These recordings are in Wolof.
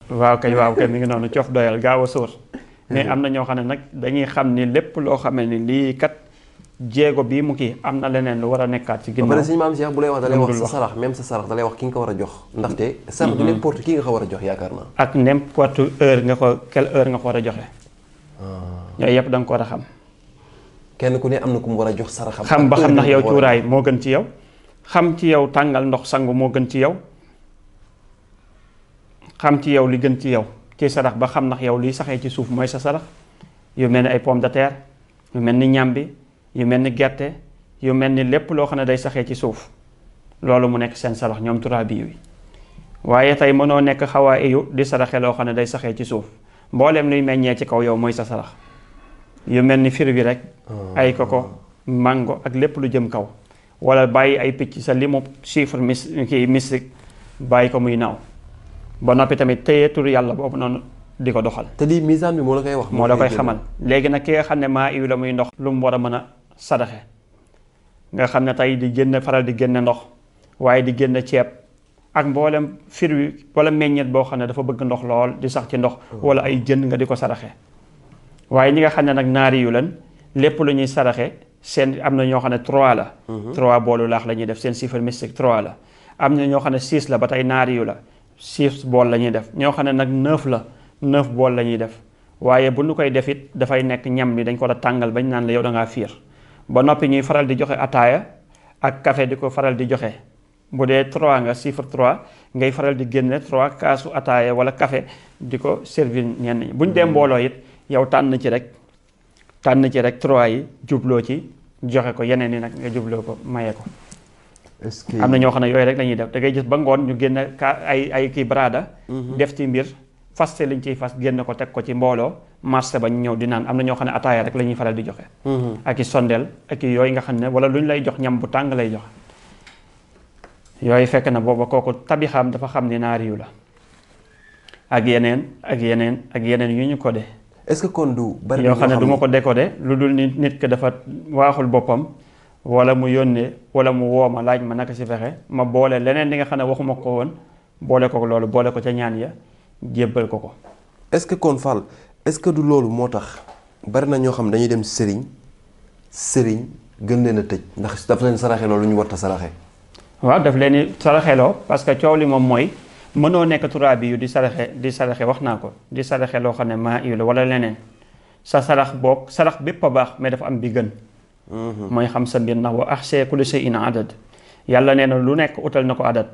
waaw kay mi ngi noonu coof doyal gaaw a sóor mais am na ñoo xam ne nag dañuy xam ni lépp loo xamee ni lii kat jéego bii mu kii am na leneen lu war a nekkaat ci ginnaaw. ba pare suñu maam Cheikh bu lay wax da lay wax sa sarax même sa sarax da lay wax ki nga ko war a jox ndaxte sarax du n'importe qui nga ko war a jox yaakaar naa. ak n'importe heure nga ko quelle heure nga ko war a joxe. yooyu yëpp da nga ko war a xam. kenn ku ne am na ku mu war a jox saraxam. xam ba xam ndax yow cuuraay moo gën ci yow. xam ci yow tàngal ndox sangu moo gën ci yow. xam ci yow li gën ci yow ci sarax ba xam ndax yow liy saxee ci suuf mooy sa sarax yu mel ni ay pomme de terre yu mel ni ñambi yu mel ni gerte yu mel ni lépp loo xam ne day saxee ci suuf loolu mu nekk seen sarax ñoom turaabi yi waaye tey mënoo nekk xawaa iyu di saraxe loo xam ne day saxee ci suuf mbooleem luy meññee ci kaw yow mooy sa sarax yu mel ni fir bi rek ay koko mango ak lépp lu jëm kaw wala bàyyi ay picc sa limu chiffre kii mystique bàyyi ko muy naaw ba noppi tamit téye tur yàlla boobu noonu di ko doxal. te lii misaan bi moo la koy wax. moo la koy xamal léegi nag ki nga xam ne maa iw la muy ndox lu mu war a mën a sadaxe nga xam ne tey di génn faral di génne ndox waaye di génn ceeb ak mboolem fir wi wala meññeet boo xam ne dafa bëgg ndox lool di sax ci ndox wala ay jën nga di ko saraxe waaye ñi nga xam ne nag naari yu lan lépp lu ñuy saraxe seen am na ñoo xam ne 3 la 3 boolu laax la ñuy def seen chiffre mystique 3 la am na ñoo xam ne 6 la ba tey naari yu la 6 bool la ñuy def ñoo xam ne nag 9 la 9 bool la ñuy def waaye bu nu koy def it dafay nekk ñam bi dañ ko war a tàngal bañ naan la yow da ngaa fiir ba noppi ñuy faral di joxe ataaya ak café di ko faral di joxe bu dee 3 nga chiffre 3 ngay faral di génne 3 kaasu ataaya wala café di ko servir ñenn ñi bu ñu dee mbooloo it yow tànn ci rek 3 yi jubloo ci joxe ko yeneen yi nag nga jubloo ko maye ko. est-ce que am na ñoo xam ne yooyu rek lañuy def da ngay gis ba ngoon ñu génne ay kii brada def ci mbir faste liñ ciy fas génne ko teg ko ci mbooloo marché ba ñu ñëw di naan am na ñoo xam ne ataaya rek la ñuy faral di joxe ak i sondeel ak i yooyu nga xam ne wala lu ñu lay jox ñam bu tàng lay joxe yooyu fekk na booba kooku tabixaam dafa xam ni naari yu la ak yeneen yu ñu ko de est-ce que kon du bari yoo xam ne du ma ko décoder lu dul ni nit ki dafa waaxul boppam wala mu yónnee wala mu woo ma laaj ma naka si fexe ma boole leneen li nga xam ne waxuma ko woon boole ko loolu boole ko ca ñaan ya jébbal ko. est-ce que kon Fall est-ce que du loolu moo tax bari na ñoo xam dañuy dem sëriñ gën leen a tëj ndax daf leen saraxe loolu ñu warta saraxe. waaw daf leen di saraxeloo parce que coow li moom mooy mënoo nekk turaabi yu di saraxe wax naa ko di saraxe loo xam ne maa iw la wala leneen sa sarax boog sarax bépp a baax mais dafa am bi gën. mooy xam sa mbir ndax wa ahsaa kulli shay'in adad yàlla nee na lu nekk utal na ko adat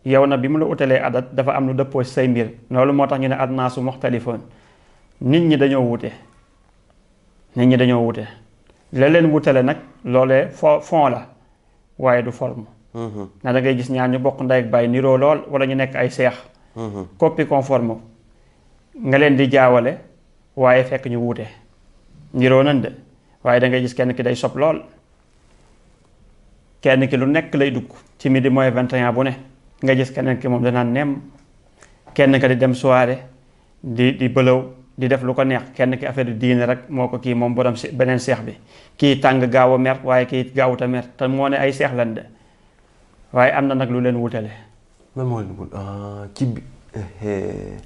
yow na bi mu la utalee adat dafa am lu dëppoo say mbir loolu moo tax ñu ne annaasu muxtalifoon nit ñi dañoo wute la leen wutale nag loolee fond la waaye du forme na da ngay gis ñaar ñu bokk ndey ak baay niroo lool wala ñu nekk ay seex copie conforme nga leen di jaawale waaye fekk ñu wute niroo nan de waaye da ngay gis kenn ki day sob lool kenn ki lu nekk lay dugg ci midi mooy 21 bu ne nga gis keneen ki moom danaan nem kenn ka di dem soirée di bëlëw di def lu ko neex kenn ki affaire diine rek moo ko kii moom borom beneen seex bi kii tàng gaaw a mer waaye kii gaawut a mer te moo ne ay seex lan de waaye am na nag lu leen wutale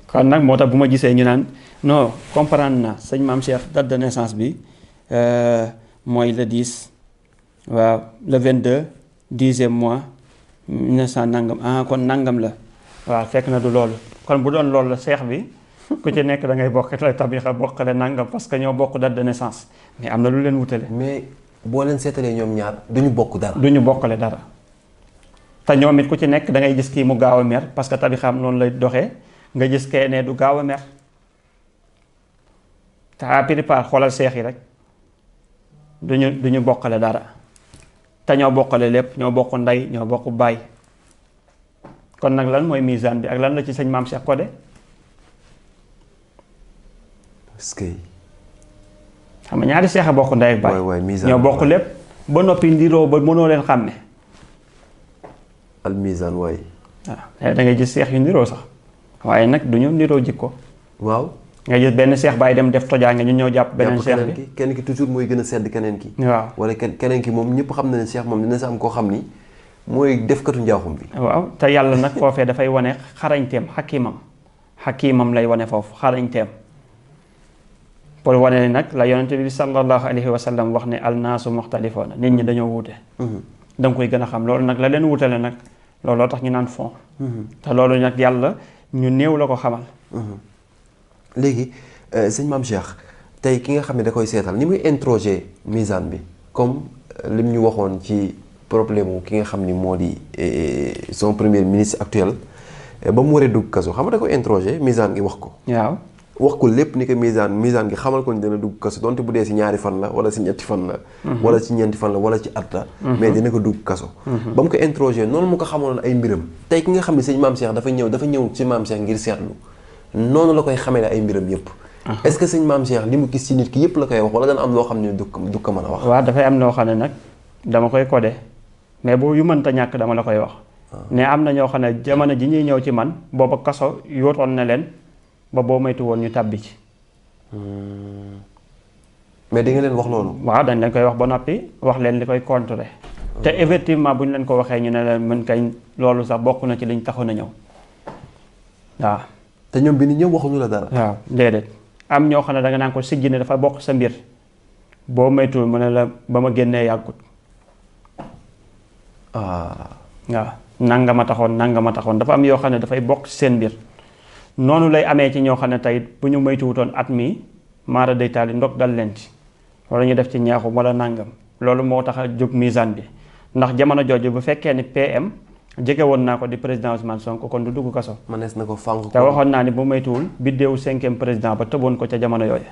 kon nag moo tax bu ma gisee ñu naan non comprendre na sëñ Maam Cheikh date de naissance bi mooy le 10 waaw le 22 10e mois 1900 nangam kon nangam la waaw fekk na du loolu kon bu doon loolu la seex bi ku ci nekk da ngay bokk la tabixa bokkale nangam parce que ñoo bokk date de naissance mais am na lu leen wutale. mais boo leen seetalee ñoom ñaar duñu bokk dara. duñu bokkale dara te ñoom it ku ci nekk da ngay gis kii mu gaaw a mer parce que tabixam noonu lay doxee nga gis kee ne du gaaw a mer te à prépare xoolal seex yi rek duñu bokkale dara te ñoo bokkale lépp ñoo bokk ndey ñoo bokk baay kon nag lan mooy misaan bi ak lan la ci sëñ Maam Cheikh Codé. est-ce que. xam nga ñaari seex a bokk ndey ak baay ñoo bokk lépp ba noppi ndiroo ba mënoo leen xàmme. al misaan waay. waaw da ngay gis seex yu ndiroo sax waaye nag du ñu ndiroo jikko. waaw. nga gis benn seex baay dem def tojaange ñu ñëw jàpp beneen seex bi kenn ki toujours mooy gën a sedd keneen ki. waaw wala keneen ki moom ñëpp xam na ne seex moom dina sa am koo xam ni mooy defkatu njaaxum bi. waaw te yàlla nag foofee dafay wane xarañteem xakiimam lay wane foofu xarañteem pour wane ne nag la yonente bi sallallahu alayhi wa sallam wax ne alnaasu muxtalifoona nit ñi dañoo wuute da nga koy gën a xam loolu nag la leen wutale nag looloo tax ñu naan fond te loolu nag yàlla ñu néew la ko xamal léegi sëñ Maam Cheikh tey ki nga xam ne da koy seetal ni muy introger misaan bi comme lim ñu waxoon ci problème wu ki nga xam ni moo di son premier ministre actuel ba mu waree dugg kaso xam nga da koy introger misaan gi wax ko waaw wax ko lépp ni ko misaan gi xamal ko ni dana dugg kaso donte bu dee si ñaari fan la wala si ñetti fan la wala si ñeenti fan la wala ci at la mais dina ko dugg kaso ba mu ko introger noonu mu ko xamaloon ay mbiram tey ki nga xam ne sëñ Maam Cheikh dafa ñëw ci Maam Cheikh ngir seetlu noonu la koy xamee ay mbiram yëpp est-ce que sëñ Maam Cheikh li mu gis ci nit ki yëpp la koy wax wala dana am loo xam ne du ko mën a wax waaw dafay am loo xam ne nag dama koy codé mais bu yu mënta ñàkk dama la koy wax ne am na ñoo xam ne jamono ji ñuy ñëw ci man booba kaso yóotoon na leen ba boo moytu woon ñu tàbbi ci mais di nga leen wax loolu waaw dañ leen koy wax ba noppi wax leen li koy contrer te effectivement bu ñu leen ko waxee ñu ne leen mën kañ loolu sax bokk na ci liñ taxoon a ñëw waaw te ñoom bi ni ñëw waxuñu la dara waaw déedéet am ñoo xam ne da nga naan ko sijji ne dafa bokk sa mbir boo moytuwul mu ne la ba ma génnee yàggut waaw nangama taxoon dafa am yoo xam ne dafay bokk seen mbir noonu lay amee ci ñoo xam ne tey bu ñu moytuwutoon at mi maara day taali ndog dal leen ci wala ñu def ci ñaaxum wala nangam loolu moo tax a jóg misaan bi ndax jamono jooju bu fekkee ni PM jege woon naa ko di président Ousmane Sonko kon du dugg kaso manees na ko fànq te waxoon naa ni bu moytuwul biddeewu 5e président ba tëboon ko ca jamono yooyu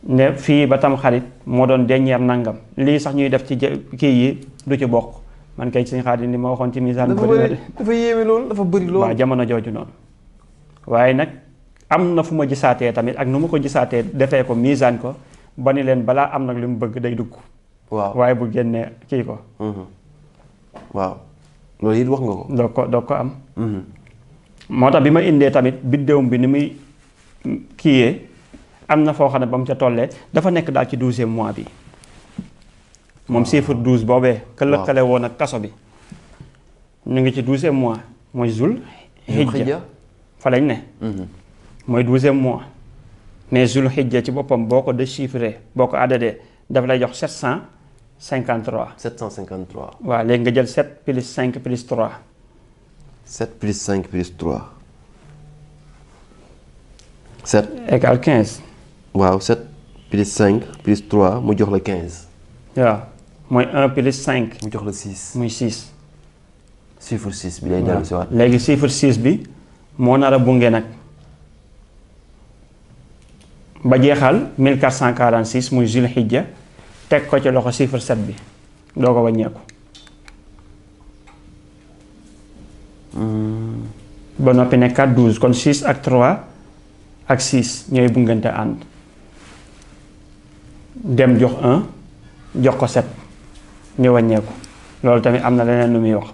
ne fii ba tam xarit moo doon dernier nangam lii sax ñuy def ci kii yi du ci bokk man kay suñu xaar ni ma waxoon ci misaan dafa yéeme loolu dafa bëri loolu waaw jamono jooju noonu waaye nag am na fu ma gisaatee tamit ak nu ma ko gisaatee defee ko misaan ko ba ni leen balaa am nag li mu bëgg day dugg waaw waaye bu génnee kii ko waaw loolu it wax nga ko doog ko am moo tax bi ma indee tamit biddéewum bi ni muy kiiyee am na foo xam ne ba mu ca tollee dafa nekk daal ci 12e mois bi moom chiffre 12 boobee ka lëkkale woon ak kaso bi ñu ngi ci 12e mois mooy Zul Hijja fa lañ ne mooy 12e mois mais Zul Hijja ci boppam boo ko déchiffré boo ko addadee daf lay jox 753 waaw léegi nga jël 7 plus 5 plus 3 7 plus 5 plus 3 7 égale 15 waaw 7 plus 5 plus 3 mu jox la 15 waaw mooy 1 plus 5 mu jox la 6 muy 6 chiffre 6 bi lay dellu si waat léegi chiffre 6 bi moo nar a bunge nag ba jeexal 1446 muy Zul Hijja teg ko ci loxo chiffre 7 bi doo ko wàññeeku ba noppi nekkaat 12 kon 6 ak 3 ak 6 ñooy bungante ànd dem jox 1 jox ko 7 ñu wàññeeku loolu tamit am na leneen lu muy wax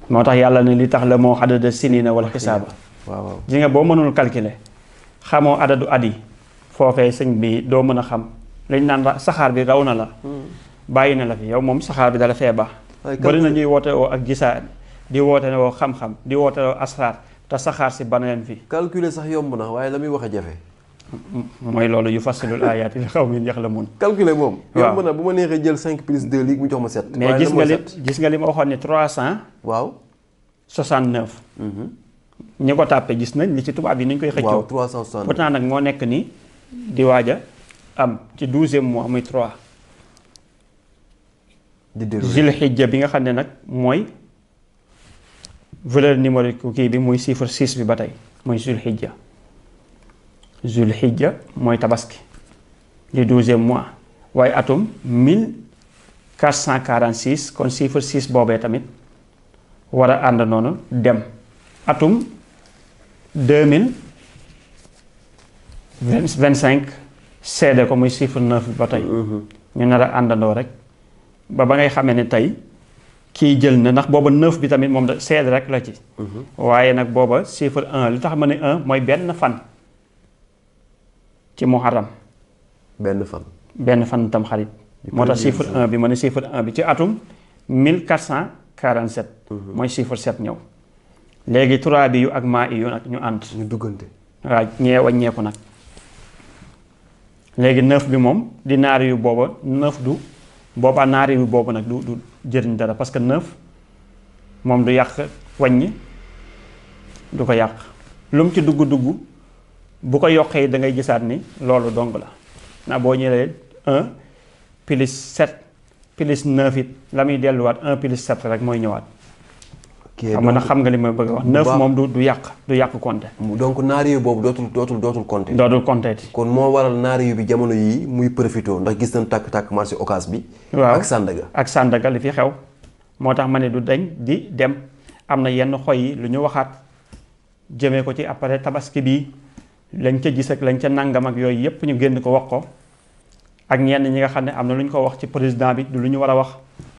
moo tax yàlla ne li tax la moo adada sinina wala xisaaba waaw ji nga boo mënul calculer xamoo adadu at yi foofee sëñ bi doo mën a xam lañ naan saxaar bi raw na la bàyyi na la fi yow moom saxaar bi dala fee baax bari na ñuy woote woo ak gisaa di woote woo xam-xam di woote woo asraar te saxaar si bana leen fi calculer sax yomb na waaye la muy wax a jafe mooy loolu yu fasilul ayaati li xaw min yaxlamuun calculer moom waaw yomb na bu ma neexee jël 5 plus 2 lii mu jox ma 7 mais gis nga li ma waxoon ne 369 waaw ñi ko tàppe gis nañ li ci tubaab yi ni ñu koy xëccoo waaw 360 pourtant nag moo nekk ni di waaja am ci 12e mois muy 3 di déroulé Zul Hijja bi nga xam ne nag mooy valeur numérique kii bi muy chiffre 6 bi ba tey muy Zul Hijja Zul Hijja mooy tabaski di 12e mois waaye atum 1446 kon chiffre 6 boobee tamit war a ànd noonu dem atum 2025 seede ko muy chiffre 9 bi ba tey ñu nar a àndandoo rek ba ngay xamee ne tey kii jël na ndax booba 9 bi tamit moom da seede rek la ci waaye nag booba chiffre 1 li tax ma ne 1 mooy benn fan ci muharram benn fan tam xarit moo tax chiffre 1 bi ma ne chiffre 1 bi ci atum 1447 mooy chiffre 7 ñëw léegi turaabi yu ak maa yu nag ñu ànd. ñu duggante. waaw ñee wàññeeku nag léegi 9 bi moom di naari yu booba 9 du boobaa naari yu boobu nag du jëriñ dara parce que 9 moom du yàq wàññi du ko yàq lu mu ci dugg bu ko yokkee da ngay gisaat ni loolu dong la ndax boo ñëwee 1 plus 7 plus 9 it la muy delluwaat 1 plus 7 rek mooy ñëwaat. xam nga li ma bëgg a wax 9 moom du yàq compter. donc naari yu boobu dootul compter. dootul compter. kon moo waral naari yu bi jamono yii muy profité ndax gis nañ tàkk-tàkk marché Ocass bi. waaw ak Sandaga li fi xew. moo tax ma ne du dañ di dem am na yenn xoy yi lu ñu waxaat jëmee ko ci après tabaski bii lañ ca gis ak lañ ca nangam ak yooyu yépp ñu génn ko wax ko ak ñenn ñi nga xam ne am na lu ñu ko wax ci président bi du lu ñu war a wax